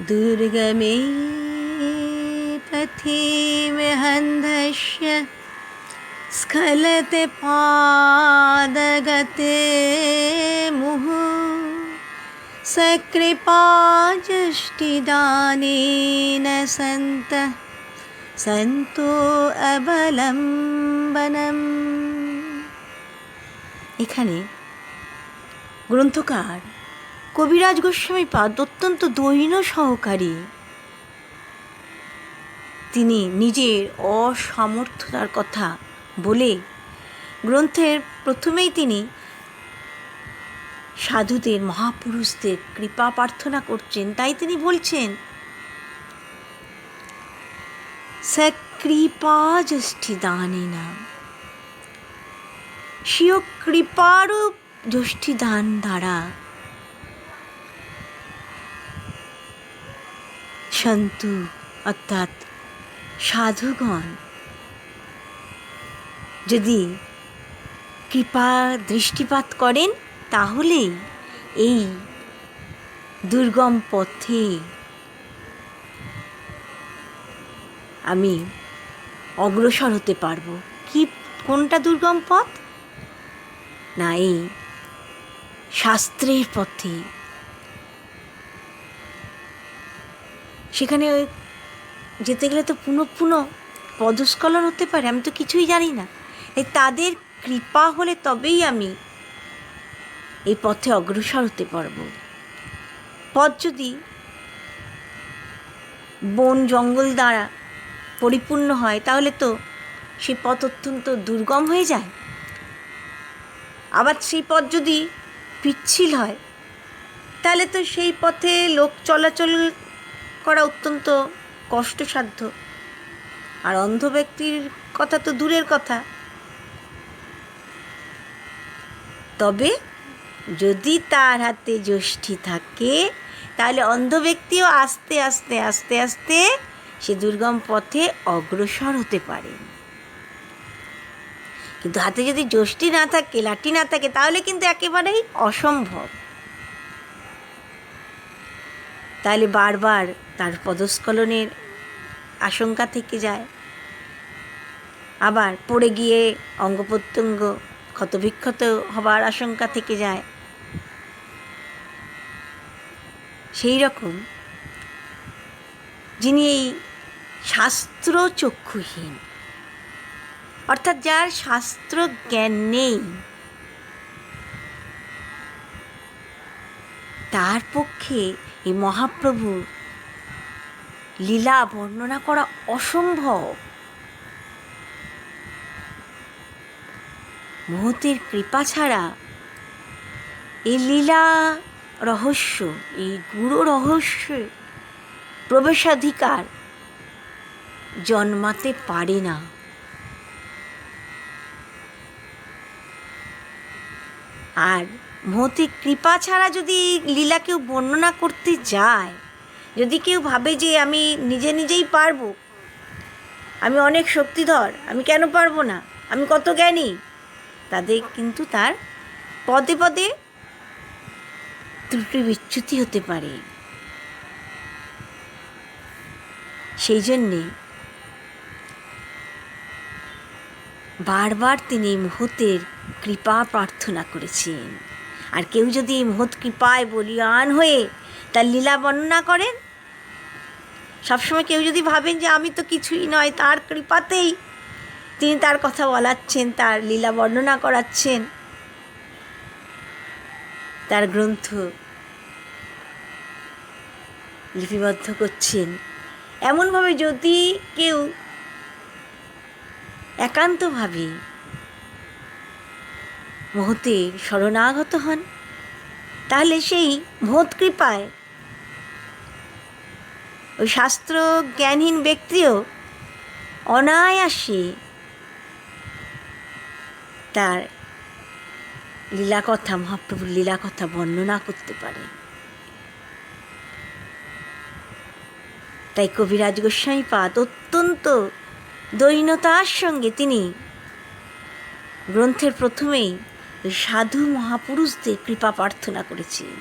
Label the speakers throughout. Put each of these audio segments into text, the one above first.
Speaker 1: दुर्गमे पथि विहन्धस्य स्खलते पादगते मुहुः सकृपाजुष्टिदानेन सन्तो অবলম্বনম। এখানে গ্রন্থকার কবিরাজ গোস্বামীপাদ অত্যন্ত দৈন্য সহকারী তিনি নিজের অসামর্থ্যতার কথা বলে গ্রন্থের প্রথমেই তিনি সাধুদের মহাপুরুষদের কৃপা প্রার্থনা করছেন। তাই তিনি বলছেন সকৃপাযষ্টিদানেনা, স্বীয় কৃপারূপ যষ্টিদান দ্বারা সন্তু অর্থাৎ সাধুগণ যদি কৃপা দৃষ্টিপাত করেন তাহলেই এই দুর্গম পথে আমি অগ্রসর হতে পারবো। কোনটা দুর্গম পথ? না, এই শাস্ত্রের পথে। সেখানে যেতে গেলে তো পুনঃ পুনঃ পদস্খলন হতে পারে, আমি তো কিছুই জানি না। এই তাদের কৃপা হলে তবেই আমি এই পথে অগ্রসর হতে পারবো। পথ যদি বন জঙ্গল দ্বারা পরিপূর্ণ হয় তাহলে তো সেই পথ অত্যন্ত দুর্গম হয়ে যায়। আবার সেই পথ যদি পিচ্ছিল হয় তাহলে তো সেই পথে লোক চলাচল করা অত্যন্ত কষ্টসাধ্য। আর অন্ধ ব্যক্তির কথা তো দূরের কথা। তবে যদি তার হাতে যষ্টি থাকে তাহলে অন্ধ ব্যক্তিও আস্তে আস্তে আস্তে আস্তে সে দুর্গম পথে অগ্রসর হতে পারে। কিন্তু হাতে যদি যষ্টি না থাকে, লাঠি না থাকে, তাহলে কিন্তু একেবারেই অসম্ভব। তাহলে বারবার তার পদস্খলনের আশঙ্কা থেকে যায়, আবার পড়ে গিয়ে অঙ্গ প্রত্যঙ্গ ক্ষতবিক্ষত হবার আশঙ্কা থেকে যায়। সেই রকম যিনি এই শাস্ত্র চক্ষুহীন, অর্থাৎ যার শাস্ত্র জ্ঞান নেই, তার পক্ষে এই মহাপ্রভুর লীলা বর্ণনা করা অসম্ভব। মহতের কৃপা ছাড়া এই লীলা রহস্য, এই গুরু রহস্য প্রবেশাধিকার জন্মাতে পারে না। আর মহতের কৃপা ছাড়া যদি লীলা কেউ বর্ণনা করতে যায়, যদি কেউ ভাবে যে আমি নিজে নিজেই পারবো, আমি অনেক শক্তিধর, আমি কেন পারবো না, আমি কত জ্ঞানী, তাদের কিন্তু তার পদে পদে ত্রুটি বিচ্যুতি হতে পারে। সেই জন্যে বারবার তিনি মহতের কৃপা প্রার্থনা করেছেন। আর কেউ যদি এই মহৎ কৃপায় বলীয়ান হয়ে তার লীলা বর্ণনা করেন, সবসময় কেউ যদি ভাবেন যে আমি তো কিছুই নয়, তার কৃপাতেই তিনি তার কথা বলাচ্ছেন, তার লীলা বর্ণনা করাচ্ছেন, তার গ্রন্থ লিপিবদ্ধ করছেন, এমনভাবে যদি কেউ একান্তভাবে মহতের শরণাগত হন, তাহলে সেই মহৎ কৃপায় ওই শাস্ত্র জ্ঞানহীন ব্যক্তিও অনায়াসে তার লীলাকথা, মহাপ্রভুর লীলাকথা বর্ণনা করতে পারে। তাই কবিরাজ গোস্বামীপাদ অত্যন্ত দৈন্যতার সঙ্গে তিনি গ্রন্থের প্রথমেই সাধু মহাপুরুষদের কৃপা প্রার্থনা করেছেন।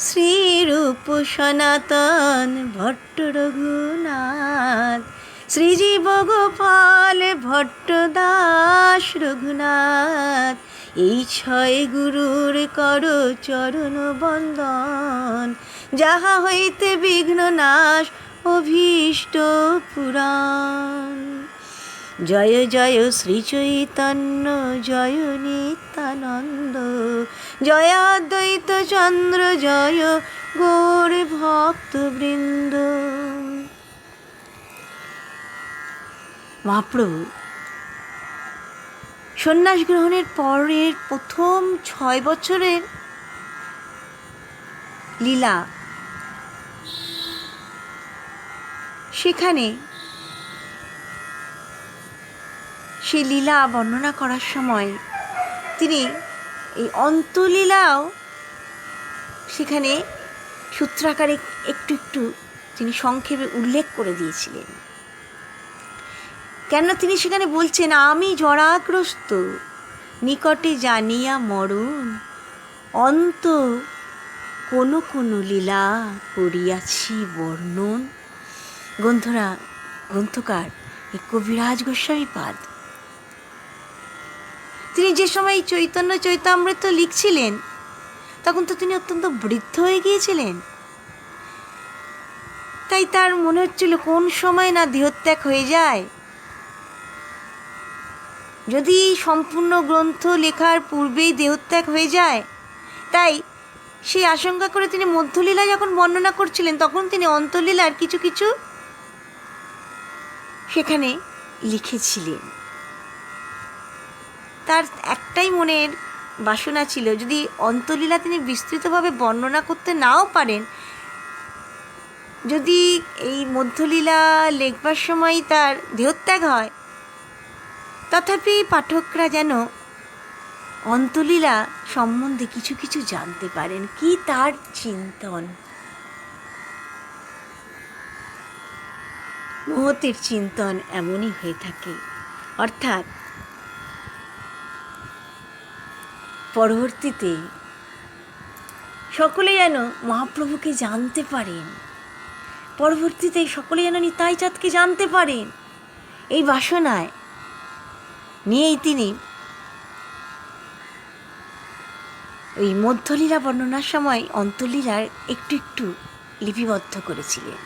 Speaker 1: শ্রীরূপ সনাতন ভট্ট রঘুনাথ, শ্রীজীব গোপাল ভট্ট দাস রঘুনাথ, এই ছয় গুরুর কর চরণ বন্দন, যাহা হইতে বিঘ্ন নাশ অভীষ্ট পুরাণ। জয় জয় শ্রী চৈতন্য জয় নিত্যানন্দ, জয় অদ্বৈত চন্দ্র জয় গৌর ভক্তবৃন্দ। মহাপ্রভু সন্ন্যাস গ্রহণের পরের প্রথম 6 বছরের লীলা, সেখানে সেই লীলা বর্ণনা করার সময় তিনি এই অন্তলীলাও সেখানে সূত্রাকারে একটু একটু তিনি সংক্ষেপে উল্লেখ করে দিয়েছিলেন। কেন তিনি সেখানে বলছেন, আমি জরাগ্রস্ত নিকটে জানিয়া মরণ, অন্ত কোনো কোনো লীলা করিয়াছি বর্ণন। গ্রন্থকার কবিরাজ গোস্বামী পাদ তিনি যে সময় চৈতন্য চৈতামৃত লিখছিলেন, তখন তো তিনি অত্যন্ত বৃদ্ধ হয়ে গিয়েছিলেন। তাই তার মনে হচ্ছিল কোন সময় না দেহত্যাগ হয়ে যায়। যদি সম্পূর্ণ গ্রন্থ লেখার পূর্বেই দেহত্যাগ হয়ে যায়, তাই সেই আশঙ্কা করে তিনি মধ্যলীলা যখন বর্ণনা করছিলেন, তখন তিনি অন্তলীলার কিছু কিছু সেখানে লিখেছিলেন। তার একটাই মনের বাসনা ছিল, যদি অন্তলীলা তিনি বিস্তৃতভাবে বর্ণনা করতে নাও পারেন, যদি এই মধ্যলীলা লেখবার সময় তার দেহত্যাগ হয়, তথাপি পাঠকরা যেন অন্তলীলা সম্বন্ধে কিছু কিছু জানতে পারেন, কি তার চিন্তন। মহতের চিন্তন এমনই হয়ে থাকে, অর্থাৎ পরবর্তীতে সকলে যেন মহাপ্রভুকে জানতে পারেন, পরবর্তীতে সকলে যেন নিতাই চাঁদকে জানতে পারেন, এই বাসনায় নিয়েই তিনি ওই মধ্যলীলা বর্ণনার সময় অন্তলীলার একটু একটু লিপিবদ্ধ করেছিলেন।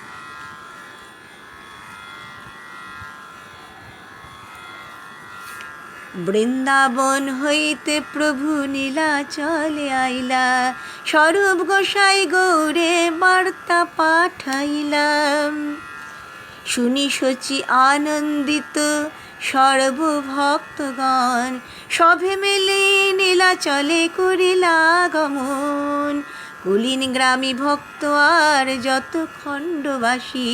Speaker 1: বৃন্দাবন হইতে প্রভু নীলাচলে আইলা, স্বরূপ গোসাই গৌরে বার্তা পাঠাইলাম। শুনি শচী আনন্দিত সর্বভক্তগণ, সভে মিলে নীলাচলে করিলা গমন। কুলীন গ্রামী ভক্ত আর যত খণ্ডবাসী,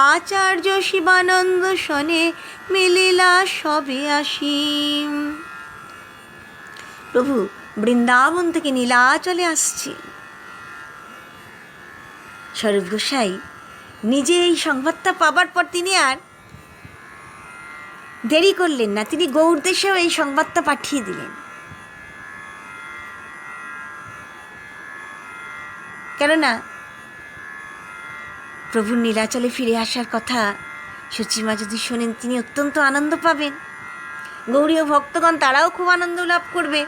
Speaker 1: আচার্য শিবানন্দ শনে মিলিলা সবে আসিম। প্রভু বৃন্দাবন থেকে নীলাচলে আসছে। স্বরূপ গোসাই নিজে এই সংবাদটা পাবার পর তিনি আর দেরি করলেন না, তিনি গৌড়দেশেও এই সংবাদটা পাঠিয়ে দিলেন। কেননা প্রভুর নীলাচলে ফিরে আসার কথা সচিমা যদি শোনেন, তিনি অত্যন্ত আনন্দ পাবেন। গৌড়ীয় ভক্তগণ তারাও খুব আনন্দ লাভ করবে।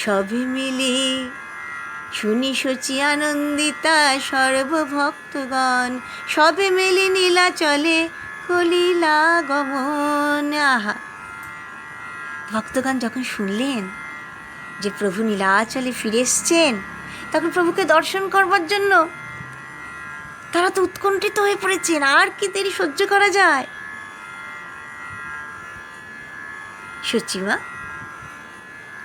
Speaker 1: সবে মিলে শুনি শচী আনন্দিতা সর্বভক্তগণ, সবে মিলে নীলাচলে কলিলা গমন। আহা, ভক্তগণ যখন শুনলেন যে প্রভু নীলাচলে ফিরে এসছেন, তখন প্রভুকে দর্শন করবার জন্য তারা তো উৎকণ্ঠিত হয়ে পড়েছেন। আর কি দেরি সহ্য করা যায়?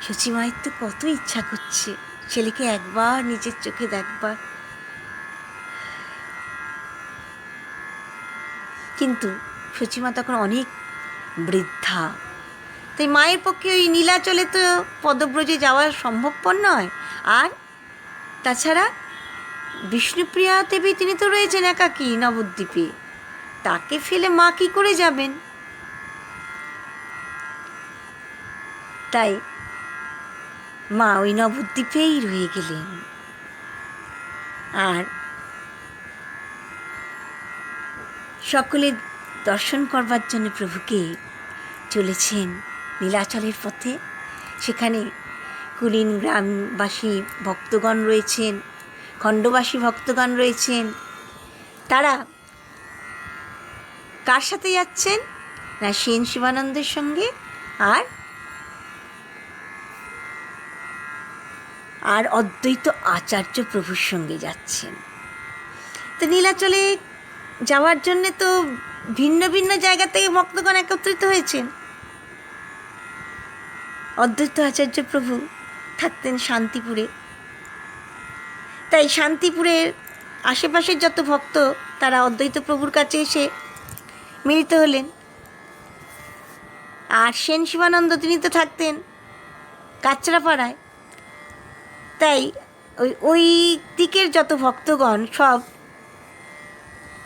Speaker 1: সচিমায়ের তো কত ইচ্ছা করছে ছেলেকে একবার নিজের চোখে দেখবার, কিন্তু সচিমা তখন অনেক বৃদ্ধা, তাই মায়ের পক্ষে ওই নীলাচলে তো পদব্রজে যাওয়া সম্ভবপর নয়। আর তাছাড়া বিষ্ণুপ্রিয়া দেবী তিনি তো রয়েছেন একাকী নবদ্বীপে, তাকে ফেলে মা কী করে যাবেন? তাই মা ওই নবদ্বীপেই রয়ে গেলেন। আর সকলে দর্শন করবার জন্য প্রভুকে চলেছেন নীলাচলের পথে। সেখানে কুলীন গ্রামবাসী ভক্তগণ রয়েছেন, খণ্ডবাসী ভক্তগণ রয়েছেন। তারা কার সাথে যাচ্ছেন না সেন শিবানন্দের সঙ্গে আর অদ্বৈত আচার্য প্রভুর সঙ্গে যাচ্ছেন। তো নীলাচলে যাওয়ার জন্যে তো ভিন্ন ভিন্ন জায়গা থেকে ভক্তগণ একত্রিত হয়েছেন। অদ্বৈত আচার্য প্রভু থাকতেন শান্তিপুরে, তাই শান্তিপুরের আশেপাশের যত ভক্ত তারা অদ্বৈত প্রভুর কাছে এসে মিলিত হলেন। আর সেন শিবানন্দ তিনি তো থাকতেন কাঁচরাপাড়ায়, তাই ওই দিকের যত ভক্তগণ সব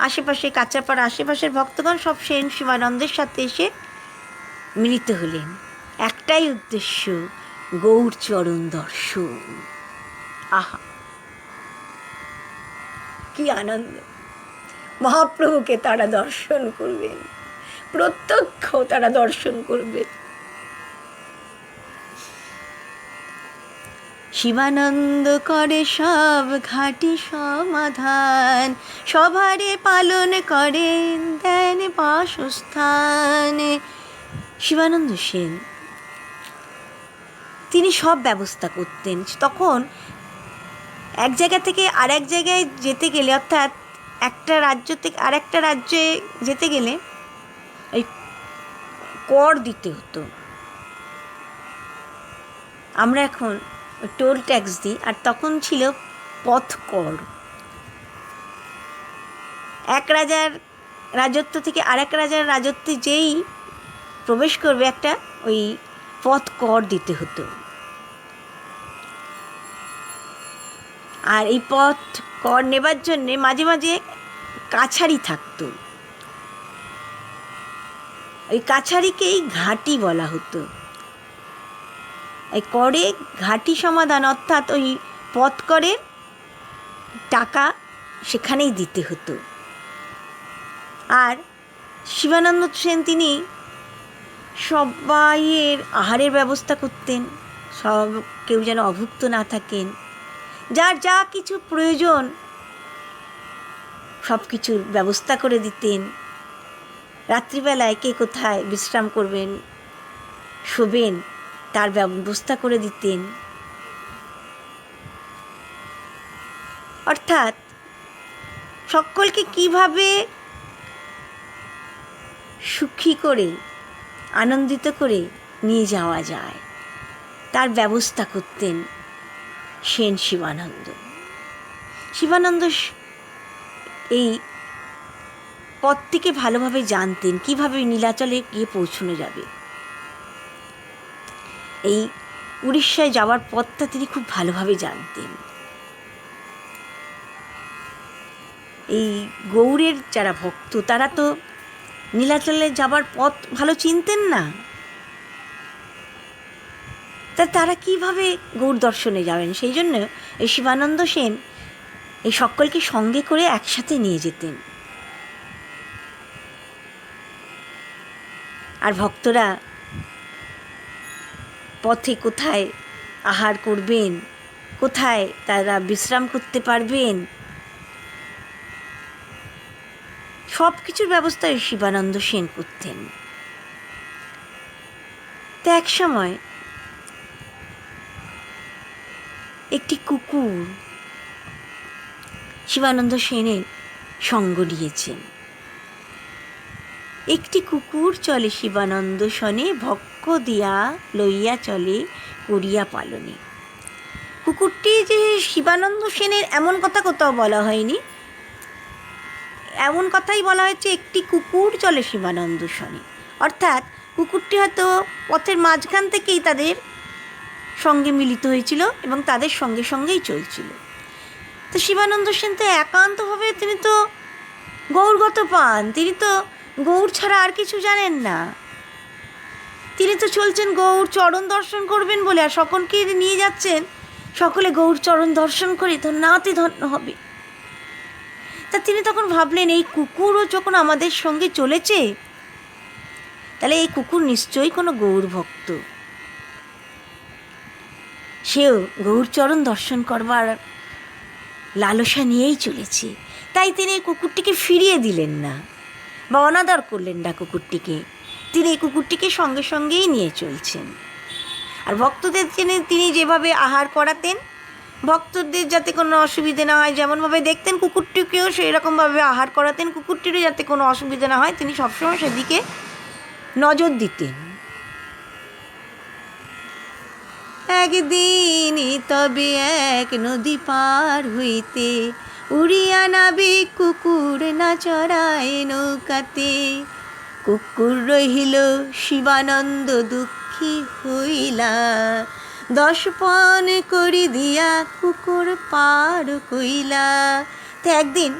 Speaker 1: আশেপাশে কাঁচরাপাড়া আশেপাশের ভক্তগণ সব সেন শিবানন্দের সাথে এসে মিলিত হলেন। একটাই উদ্দেশ্য, গৌর চরণ দর্শন। আহা, কি আনন্দ! মহাপ্রভুকে তারা দর্শন করবেন, প্রত্যক্ষ তারা দর্শন করবেন। শিবানন্দ করে সব ঘাটি সমাধান, সভারে পালন করেন দেন বাসস্থান। শিবানন্দ সেন তিনি সব ব্যবস্থা করতেন। তখন এক জায়গা থেকে আর এক জায়গায় যেতে গেলে, অর্থাৎ একটা রাজ্য থেকে আর একটা রাজ্যে যেতে গেলে ওই কর দিতে হতো। আমরা এখন টোল ট্যাক্স দিই, আর তখন ছিল পথ কর। এক রাজার রাজত্ব থেকে আরেক রাজার রাজত্বে যেই প্রবেশ করবে একটা ওই পথ কর দিতে হতো। আর এই পথ কর নেবার জন্যে মাঝে মাঝে কাছারি থাকতো। ওই কাছারিকেই ঘাটি বলা হতো। এই করে ঘাটি সমাধান, অর্থাৎ ওই পথ করের টাকা সেখানেই দিতে হতো। আর শিবানন্দ সেন তিনি সবাইয়ের আহারের ব্যবস্থা করতেন, সব কেউ যেন অভুক্ত না থাকেন। যার যা কিছু প্রয়োজন সব কিছুর ব্যবস্থা করে দিতেন। রাত্রিবেলায় কে কোথায় বিশ্রাম করবেন, শোবেন, তার ব্যবস্থা করে দিতেন। অর্থাৎ সকলকে কিভাবে সুখী করে আনন্দিত করে নিয়ে যাওয়া যায় তার ব্যবস্থা করতেন সেন শিবানন্দ। শিবানন্দ এই পথটিকে ভালোভাবে জানতেন, কিভাবে নীলাচলে গিয়ে পৌঁছানো যাবে। এই উড়িষ্যায় যাওয়ার পথটা তিনি খুব ভালোভাবে জানতেন। এই গৌড়ের যারা ভক্ত তারা তো নীলাচলে যাবার পথ ভালো চিনতেন না, তারা কিভাবে গৌড় দর্শনে যাবেন। সেই জন্য এই শিবানন্দ সেন এই সকলকে সঙ্গে করে একসাথে নিয়ে যেতেন। আর ভক্তরা পথে কোথায় আহার করবেন, কোথায় তারা বিশ্রাম করতে পারবেন, সব কিছুর ব্যবস্থা শিবানন্দ সেন করতেন। তো এক সময় একটি কুকুর শিবানন্দ সেনের সঙ্গ নিয়েছেন। একটি কুকুর চলে শিবানন্দ সনে, ভক্ষ দিয়া লইয়া চলে করিয়া পালনে। কুকুরটি যে শিবানন্দ সেনের এমন কথা কোথাও বলা হয়নি, এমন কথাই বলা হয়েছে একটি কুকুর চলে শিবানন্দ সনে। অর্থাৎ কুকুরটি হয়তো পথের মাঝখান থেকেই তাদের সঙ্গে মিলিত হয়েছিল এবং তাদের সঙ্গে সঙ্গেই চলছিল। তো শিবানন্দ সেন তো একান্তভাবে তিনি তো গৌরগত পান, তিনি তো গৌড় ছাড়া আর কিছু জানেন না। তিনি তো চলছেন গৌর চরণ দর্শন করবেন বলে, আর সকলকে নিয়ে যাচ্ছেন সকলে গৌর চরণ দর্শন করে ধন্যাতি ধন্য হবে। তা তিনি তখন ভাবলেন, এই কুকুরও যখন আমাদের সঙ্গে চলেছে, তাহলে এই কুকুর নিশ্চয়ই কোনো গৌর ভক্ত, সেও গৌরচরণ দর্শন করবার লালসা নিয়েই চলেছে। তাই তিনি এই কুকুরটিকে ফিরিয়ে দিলেন না বা অনাদর করলেন না কুকুরটিকে, তিনি এই কুকুরটিকে সঙ্গে সঙ্গেই নিয়ে চলছেন। আর ভক্তদের তিনি যেভাবে আহার করাতেন, ভক্তদের যাতে কোনো অসুবিধে না হয়, যেমনভাবে দেখতেন কুকুরটিকেও সেই রকমভাবে আহার করাতেন, কুকুরটিরও যাতে কোনো অসুবিধা না হয় তিনি সবসময় সেদিকে নজর দিতেন। একদিন তবে এক নদী পার হইতে উড়িয়া নাবে কুকুর না চড়ায় নৌকাতে। কুকুর রহিল শিবানন্দ দুঃখী হইলা, 10 পণ করি দিয়া কুকুর পার কইলা। তো একদিন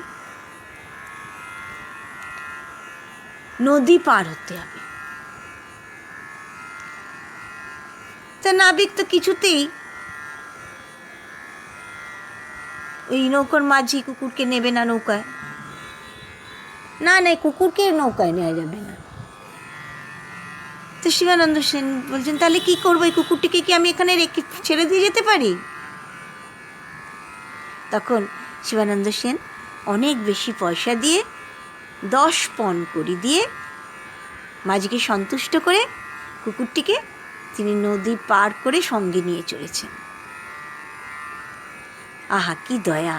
Speaker 1: নদী পার হতে হবে, তা নাবিক তো কিছুতেই ওই নৌকার মাঝি কুকুরকে নেবে না নৌকায়, না কুকুরকে নৌকায় নেওয়া যাবে না। তো শিবানন্দ সেন বলছেন, তাহলে কি করবো, এই কুকুরটিকে কি আমি এখানে রেখে ছেড়ে দিয়ে যেতে পারি? তখন শিবানন্দ সেন অনেক বেশি পয়সা দিয়ে 10 পণ করি দিয়ে মাঝিকে সন্তুষ্ট করে কুকুরটিকে তিনি নদী পার করে সঙ্গে নিয়ে চলেছেন। আহা, কি দয়া!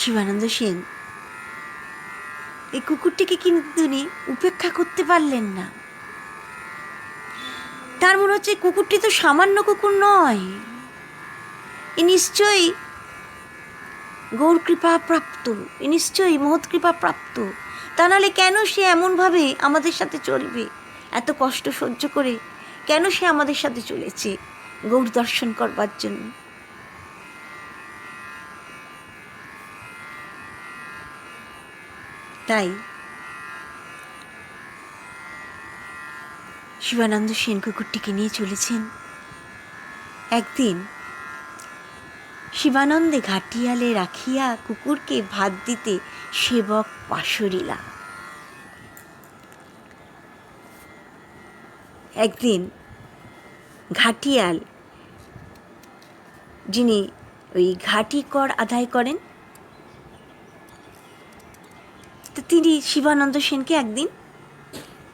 Speaker 1: শিবানন্দ সেন এই কুকুরটিকে কিন্তু তিনি উপেক্ষা করতে পারলেন না। তার মনে হচ্ছে কুকুরটি তো সামান্য কুকুর নয়, এ নিশ্চয়ই গৌর কৃপা প্রাপ্ত, এ নিশ্চয়ই মহৎ কৃপা প্রাপ্ত। তা নাহলে কেন সে এমনভাবে আমাদের সাথে চলবে, এত কষ্ট সহ্য করে কেন সে আমাদের সাথে চলেছে গৌর দর্শন করবার জন্য? তাই শিবানন্দ সেন কুকুরটিকে নিয়ে চলেছেন। একদিন শিবানন্দে ঘাটিয়ালে রাখিয়া কুকুরকে ভাত দিতে সেবক পাশরিলা। একদিন ঘাটিয়াল, যিনি ওই ঘাটি কর আদায় করেন, তো তিনি শিবানন্দ সেনকে একদিন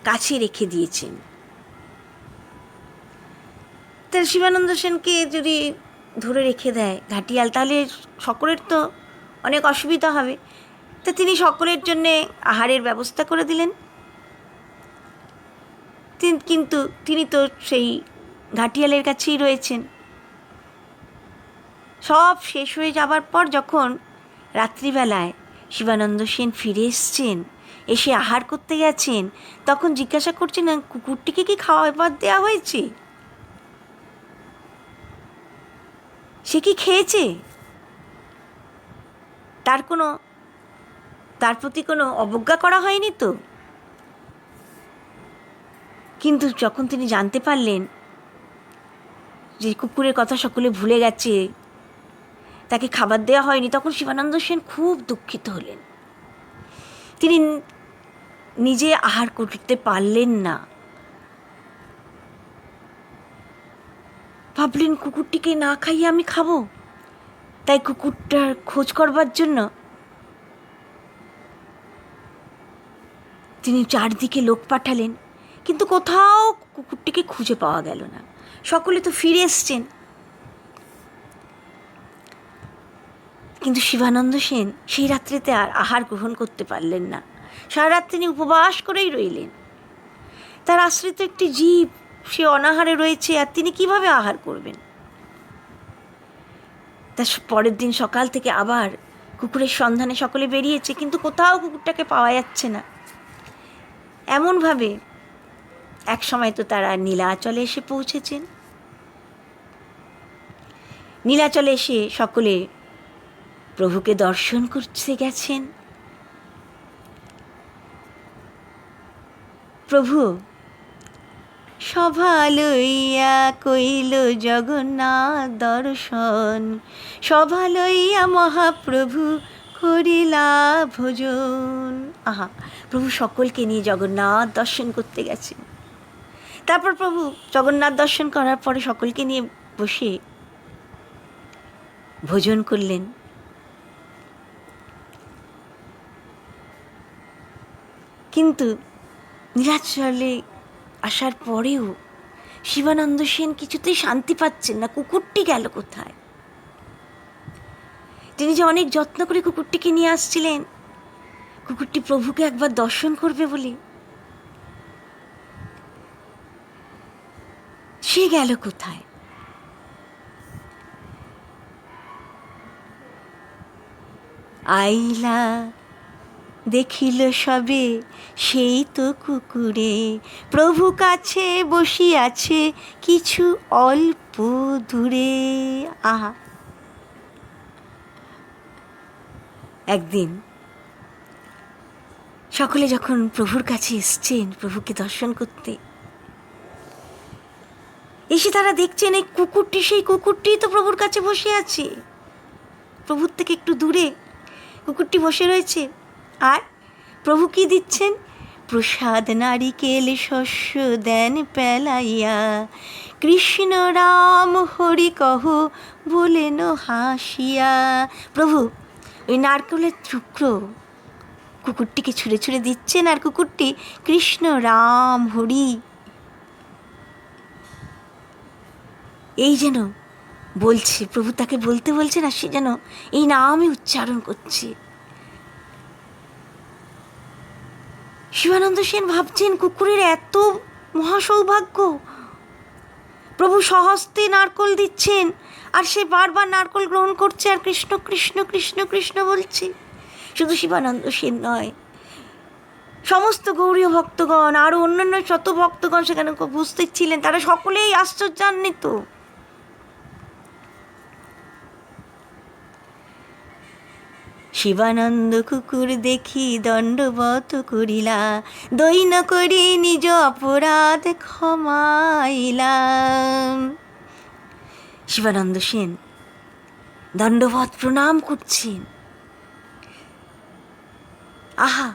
Speaker 1: কাছে রেখে দিয়েছেন। তাহলে শিবানন্দ সেনকে যদি ধরে রেখে দেয় ঘাটিয়াল, তাহলে সকলের তো অনেক অসুবিধা হবে। তা তিনি সকলের জন্যে আহারের ব্যবস্থা করে দিলেন। কিন্তু তিনি তো সেই ঘাটিয়ালের কাছেই রয়েছেন। সব শেষ হয়ে যাবার পর যখন রাত্রিবেলায় শিবানন্দ সেন ফিরে এসছেন, এসে আহার করতে গেছেন, তখন জিজ্ঞাসা করছেন, কুকুরটিকে কি খাওয়াবার দেওয়া হয়েছে? সে কি খেয়েছে? তার প্রতি কোনো অবজ্ঞা করা হয়নি তো? কিন্তু যখন তিনি জানতে পারলেন যে কুকুরের কথা সকলে ভুলে গেছে, তাকে খাবার দেওয়া হয়নি, তখন শিবানন্দ সেন খুব দুঃখিত হলেন। তিনি নিজে আহার করতে পারলেন না। ভাবলেন কুকুরটিকে না খাইয়ে আমি খাবো। তাই কুকুরটার খোঁজ করবার জন্য তিনি চারদিকে লোক পাঠালেন, কিন্তু কোথাও কুকুরটিকে খুঁজে পাওয়া গেল না। সকলে তো ফিরে এসছেন, কিন্তু শিবানন্দ সেন সেই রাত্রিতে আর আহার গ্রহণ করতে পারলেন না। সারা রাত তিনি উপবাস করেই রইলেন। তার আশ্রিত একটি জীব, সে অনাহারে রয়েছে, আর তিনি কিভাবে আহার করবেন? তার পরের দিন সকাল থেকে আবার কুকুরের সন্ধানে সকলে বেরিয়েছে, কিন্তু কোথাও কুকুরটাকে পাওয়া যাচ্ছে না। এমনভাবে এক সময় তো তারা নীলাচলে এসে পৌঁছেছেন। নীলাচলে এসে সকলে প্রভুকে দর্শন করতে গেছেন। প্রভু সভা লইয়া কইল জগন্নাথ দর্শন, সভা লইয়া মহাপ্রভু করিলা ভোজন। আহা, প্রভু সকলকে নিয়ে জগন্নাথ দর্শন করতে গেছেন। তারপর প্রভু জগন্নাথ দর্শন করার পরে সকলকে নিয়ে বসে ভোজন করলেন। কিন্তু নীলাচলে আসার পরেও শিবানন্দ সেন কিছুতেই শান্তি পাচ্ছেন না। কুকুরটি গেল কোথায়? তিনি যে অনেক যত্ন করে কুকুরটিকে নিয়ে আসছিলেন, কুকুরটি প্রভুকে একবার দর্শন করবে বলে, সে গেল কোথায়? আইলা দেখিল সবে সেই তো কুকুরে, প্রভু কাছে বসিয়াছে কিছু অল্প দূরে। আহা, একদিন সকলে যখন প্রভুর কাছে এসছেন প্রভুকে দর্শন করতে, এসে তারা দেখছেন এই কুকুরটি, সেই কুকুরটি তো প্রভুর কাছে বসে আছে। প্রভুর থেকে একটু দূরে কুকুরটি বসে রয়েছে। আর প্রভু কি দিচ্ছেন? প্রসাদ নারিকেল শস্য দেন পেলাইয়া, কৃষ্ণ রাম হরি কহ বলেন হাসিয়া। প্রভু ওই নারকেলের টুকরো কুকুরটিকে ছুঁড়ে ছুঁড়ে দিচ্ছেন, আর কুকুরটি কৃষ্ণ রাম হরি এই যেন বলছে। প্রভু তাকে বলতে বলছেন, আর সে যেন এই নামই উচ্চারণ করছে। শিবানন্দ সেন ভাবছেন কুকুরের এত মহাসৌভাগ্য, প্রভু সহস্তে নারকল দিচ্ছেন আর সে বারবার নারকল গ্রহণ করছে আর কৃষ্ণ কৃষ্ণ কৃষ্ণ কৃষ্ণ বলছে। শুধু শিবানন্দ সেন নয়, সমস্ত গৌরীয় ভক্তগণ আরও অন্যান্য শত ভক্তগণ সেখানে উপস্থিত ছিলেন, তারা সকলেই আশ্চর্যান্বিত। শিবানন্দ কুকুর দেখি দণ্ডবত করিলা, দৈন করি নিজ অপরাধ ক্ষমাইলাম। শিবানন্দ সেন দণ্ডবত প্রণাম করছেন। আহা,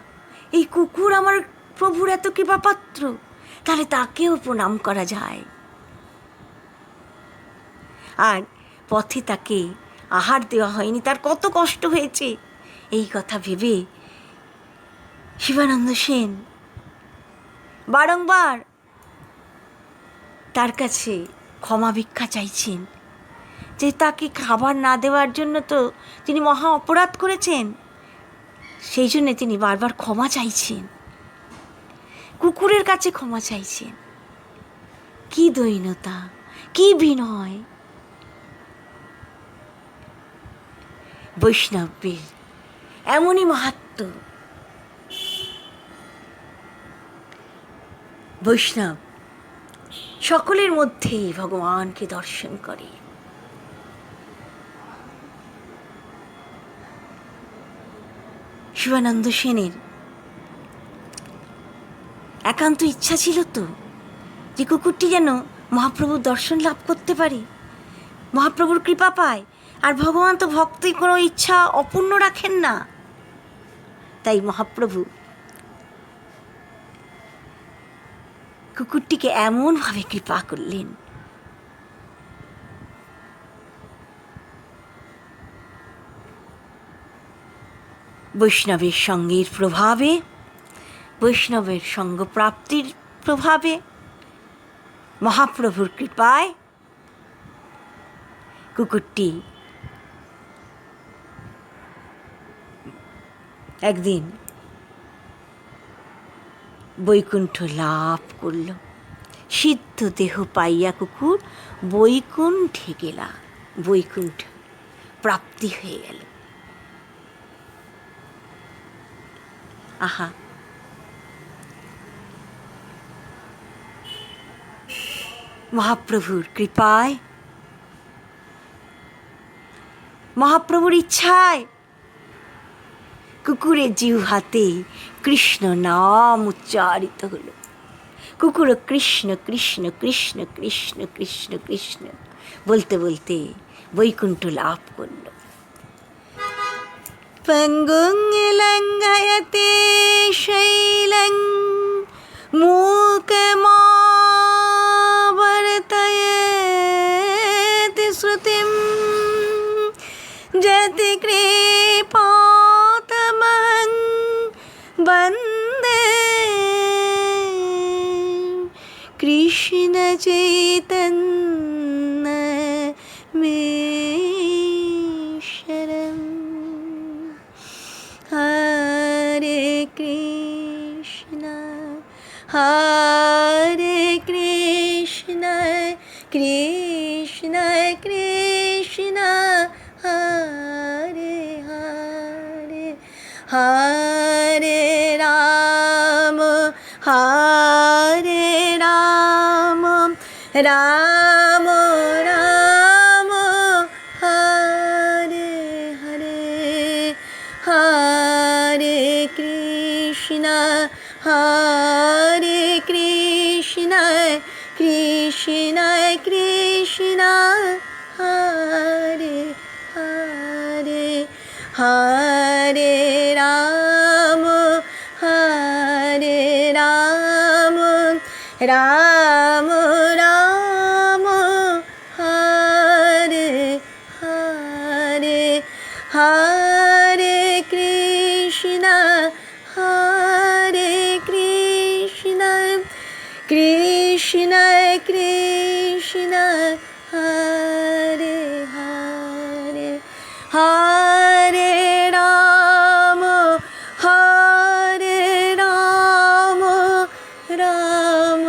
Speaker 1: এই কুকুর আমার প্রভুর এত কৃপাপাত্র, তাহলে তাকেও প্রণাম করা যায়। আর পথে তাকে আহার দেওয়া হয়নি, তার কত কষ্ট হয়েছে, এই কথা ভেবে শিবানন্দ সেন বারংবার তার কাছে ক্ষমা ভিক্ষা চাইছেন, যে তাকে খাবার না দেওয়ার জন্য তো তিনি মহা অপরাধ করেছেন, সেই জন্যে তিনি বারবার ক্ষমা চাইছেন, কুকুরের কাছে ক্ষমা চাইছেন। কি দৈন্যতা, কি বিনয়! বৈষ্ণবের এমনই মাহাত্ম্য। বৈষ্ণব সকলের মধ্যেই ভগবানকে দর্শন করে। শিবানন্দ সেনের একান্ত ইচ্ছা ছিল তো যে কুকুরটি যেন মহাপ্রভুর দর্শন লাভ করতে পারে, মহাপ্রভুর কৃপা পায়। আর ভগবান তো ভক্তের কোনো ইচ্ছা অপূর্ণ রাখেন না, তাই মহাপ্রভু কুকুরটিকে এমনভাবে কৃপা করলেন। বৈষ্ণবের সঙ্গের প্রভাবে, বৈষ্ণবের সঙ্গ প্রাপ্তির প্রভাবে, মহাপ্রভুর কৃপায় কুকুরটি একদিন বৈকুণ্ঠ লাভ করল। সিদ্ধ দেহ পাইয়া কুকুর বৈকুণ্ঠে গেলা, বৈকুণ্ঠ প্রাপ্তি হয়ে গেল। আহা, মহাপ্রভুর কৃপায়, মহাপ্রভুর ইচ্ছায় কুকুরের জিহ্বাতে কৃষ্ণ নাম উচ্চারিত হলো। কুকুরও কৃষ্ণ কৃষ্ণ কৃষ্ণ কৃষ্ণ কৃষ্ণ কৃষ্ণ বলতে বলতে বৈকুণ্ঠ লাভ করল। পঙ্গুং লঙ্ঘয়তে শৈলং मूकमावर्तयेति श्रुतिं जति कृपातमं वन्दे कृष्ण चैतन्यमीश्वरम्। हरे कृष्ण हरे कृष्ण कृष्ण कृष्ण हरे हरे हरे राम राम राम हरे हरे हरे कृष्ण कृष्ण कृष्ण हरे हरे हरे राम राम राम हरे हरे हरे कृष्ण कृष्ण कृष्ण हरे हरे हरे राम राम